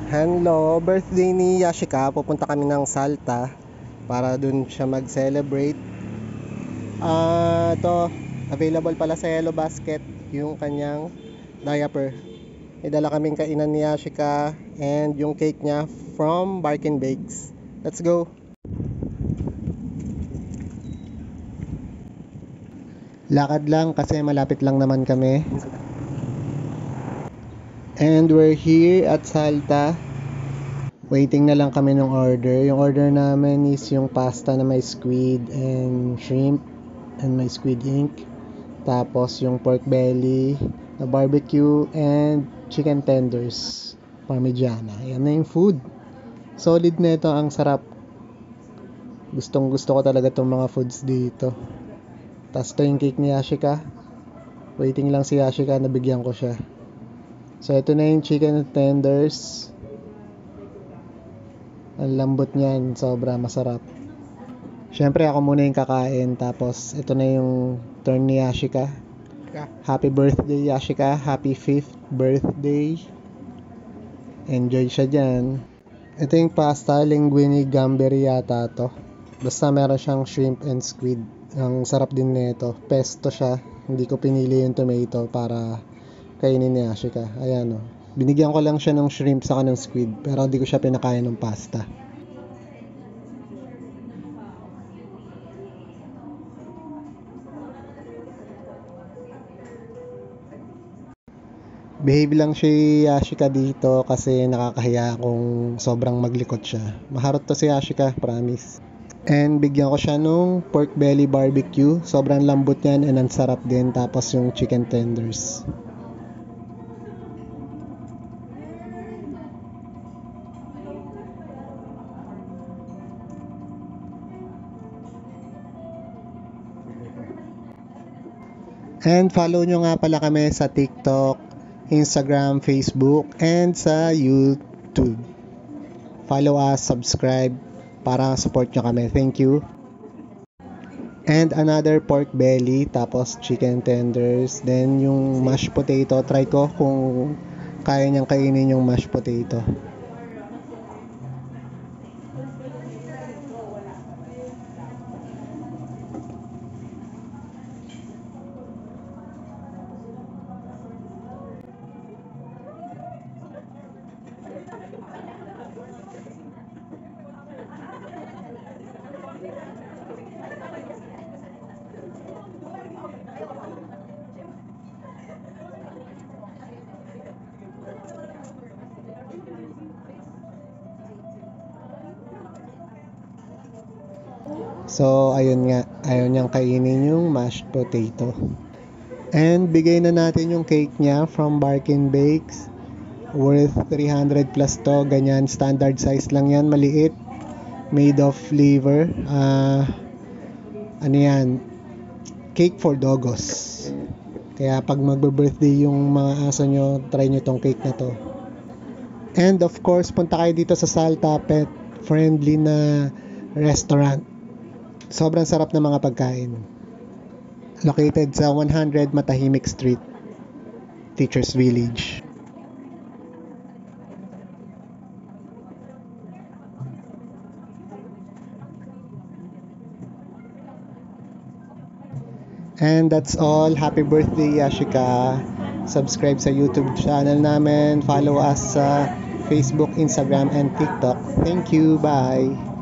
Hello, birthday ni Yashika. Pupunta kami ng Salta para dun siya mag-celebrate. To available pala sa Yellow Basket yung kanyang diaper. May dala kaming kainan ni Yashika and yung cake niya from Barkin Bakes. Let's go. Lakad lang kasi malapit lang naman kami. And we're here at Salta. Waiting na lang kami ng order. Yung order namin is yung pasta na may squid and shrimp and may squid ink. Tapos yung pork belly na barbecue and chicken tenders parmigiana. Yan na yung food. Solid na ito, ang sarap. Gustong gusto ko talaga itong mga foods dito. Tapos ito yung cake ni Yashika. Waiting lang si Yashika, nabigyan ko siya. So ito na yung chicken tenders. Ang lambot niyan, sobra masarap. Syempre ako muna yung kakain. Tapos ito na yung turn ni Yashika. Happy birthday Yashika. Happy 5th birthday. Enjoy siya dyan. Ito yung pasta, linguine gamberi yata to. Basta meron siyang shrimp and squid. Ang sarap din nito. Pesto siya. Hindi ko pinili yung tomato para kainin ni Yashika. Ayan o. Binigyan ko lang siya ng shrimp saka ng squid. Pero hindi ko siya pinakain ng pasta. Behave lang si Yashika dito kasi nakakahiya kung sobrang maglikot siya. Maharot to si Yashika, promise. And bigyan ko siya nung pork belly barbecue. Sobrang lambot niyan and ang sarap din. Tapos yung chicken tenders. And follow nyo nga pala kami sa TikTok, Instagram, Facebook, and sa YouTube. Follow us, subscribe, para support nyo kami. Thank you. And another pork belly, tapos chicken tenders, then yung mashed potato. Try ko kung kaya niyang kainin yung mashed potato. So, ayun nga. Ayaw niyang kainin yung mashed potato. And bigay na natin yung cake niya from Barkin Bakes. Worth 300 plus to. Ganyan, standard size lang yan. Maliit. Made of liver. Ano yan? Cake for doggos. Kaya pag magbe-birthday yung mga aso nyo, try nyo tong cake na to. And of course, punta kayo dito sa Salta, pet friendly na restaurant. Sobrang sarap ng mga pagkain. Located sa 100 Matahimik Street, Teachers Village. And that's all. Happy birthday Yashika. Subscribe sa YouTube channel namin. Follow us sa Facebook, Instagram, and TikTok. Thank you. Bye.